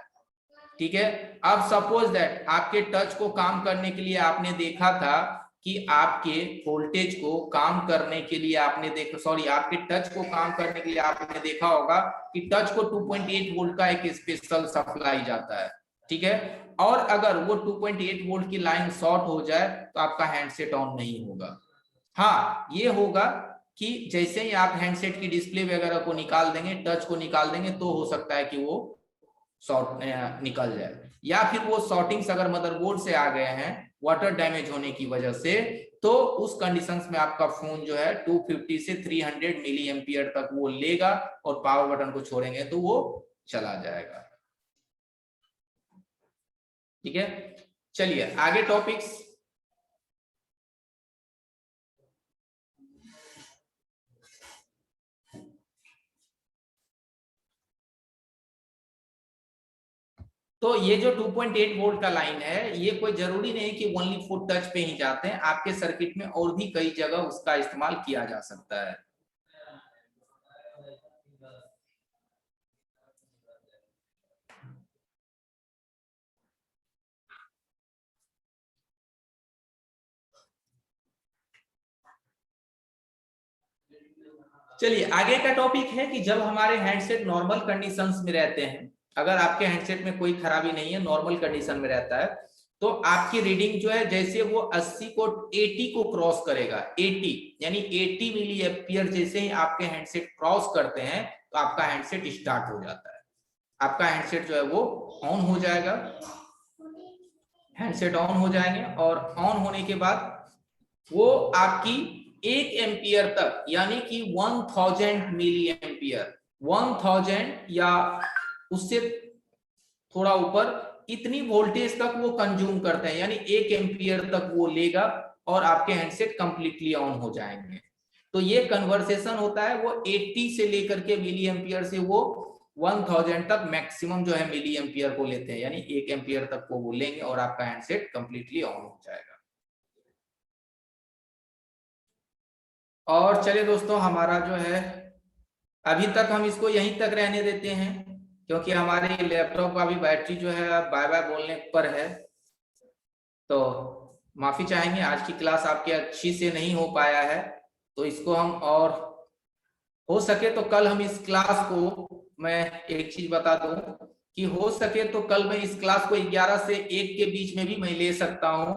ठीक है। अब सपोज दैट आपके टच को काम करने के लिए आपने देखा था कि आपके वोल्टेज को काम करने के लिए आपने आपके टच को काम करने के लिए आपने देखा होगा कि टच को 2.8 वोल्ट का एक स्पेशल सप्लाई जाता है, ठीक है। और अगर वो 2.8 वोल्ट की लाइन शॉर्ट हो जाए तो आपका हैंडसेट ऑन नहीं होगा। हाँ, ये होगा कि जैसे ही आप हैंडसेट की डिस्प्ले वगैरह को निकाल देंगे, टच को निकाल देंगे, तो हो सकता है कि वो शॉर्ट निकल जाए, या फिर वो शॉर्टिंग्स अगर मदरबोर्ड से आ गए हैं वाटर डैमेज होने की वजह से, तो उस कंडीशंस में आपका फोन जो है 250 से 300 मिली एम्पियर तक वो लेगा, और पावर बटन को छोड़ेंगे तो वो चला जाएगा, ठीक है। चलिए आगे टॉपिक्स। तो ये जो 2.8 वोल्ट का लाइन है, ये कोई जरूरी नहीं कि ओनली फुट टच पे ही जाते हैं, आपके सर्किट में और भी कई जगह उसका इस्तेमाल किया जा सकता है। चलिए आगे का टॉपिक है कि जब हमारे हैंडसेट नॉर्मल कंडीशंस में रहते हैं, अगर आपके हैंडसेट में कोई खराबी नहीं है, नॉर्मल कंडीशन में रहता है, तो आपकी रीडिंग जो है जैसे वो 80 को 80 को क्रॉस करेगा, 80 यानी 80 मिली एम्पियर जैसे ही आपके हैंडसेट क्रॉस करते हैं तो आपका हैंडसेट स्टार्ट हो जाता है, आपका हैंडसेट जो है वो ऑन हो जाएगा, हैंडसेट ऑन हो जाएंगे, और ऑन होने के बाद वो आपकी 1 एम्पियर तक, यानी कि 1000 मिली एम्पियर, 1000 या उससे थोड़ा ऊपर, इतनी वोल्टेज तक वो कंज्यूम करते हैं, यानी 1 एम्पियर तक वो लेगा और आपके हैंडसेट कंप्लीटली ऑन हो जाएंगे। तो ये कन्वर्सेशन होता है, वो 80 से लेकर के मिली एम्पियर से वो 1000 तक मैक्सिमम जो है मिली एम्पियर को लेते हैं, यानी 1 एम्पियर तक को वो लेंगे और आपका हैंडसेट कंप्लीटली ऑन हो जाएगा। और चलिए दोस्तों, हमारा जो है अभी तक हम इसको यहीं तक रहने देते हैं, क्योंकि हमारे लैपटॉप का भी बैटरी जो है बाय बाय बोलने पर है। तो माफी चाहेंगे, आज की क्लास आपकी अच्छी से नहीं हो पाया है, तो इसको हम, और हो सके तो कल हम इस क्लास को, मैं एक चीज बता दूं कि हो सके तो कल मैं इस क्लास को 11 से 1 के बीच में भी मैं ले सकता हूं।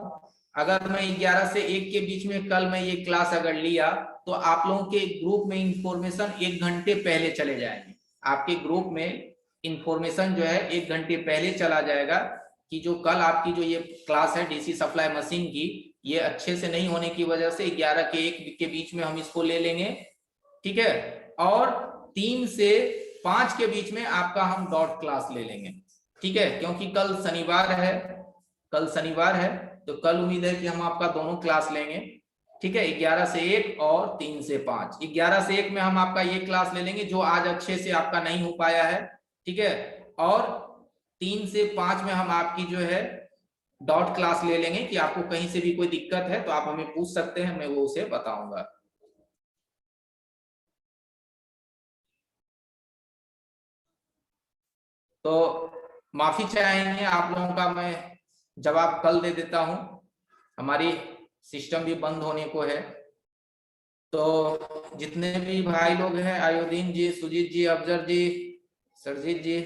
अगर मैं 11 से 1 के बीच में कल मैं ये क्लास अगर लिया, तो आप लोगों के ग्रुप में इंफॉर्मेशन 1 घंटे पहले चले जाएंगे, आपके ग्रुप में इंफॉर्मेशन जो है 1 घंटे पहले चला जाएगा कि जो कल आपकी जो ये क्लास है डीसी सप्लाई मशीन की, ये अच्छे से नहीं होने की वजह से 11 के 1 के बीच में हम इसको ले लेंगे, ठीक है। और 3 से 5 के बीच में आपका हम डॉट क्लास ले लेंगे, ठीक है, क्योंकि कल शनिवार है, कल शनिवार है, तो कल उम्मीद है कि हम आपका दोनों क्लास लेंगे, ठीक है, 11 से 1 और 3 से 5। 11 से 1 में हम आपका ये क्लास ले लेंगे जो आज अच्छे से आपका नहीं हो पाया है, ठीक है, और 3 से 5 में हम आपकी जो है डॉट क्लास ले लेंगे कि आपको कहीं से भी कोई दिक्कत है तो आप हमें पूछ सकते हैं, मैं वो उसे बताऊंगा। तो माफी चाहेंगे आप लोगों का, मैं जवाब कल दे देता हूं, हमारी सिस्टम भी बंद होने को है। तो जितने भी भाई लोग हैं, आयोदीन जी, सुजीत जी, अफजर जी, सरजीत जी,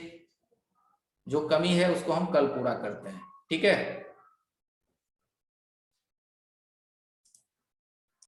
जो कमी है उसको हम कल पूरा करते हैं, ठीक है।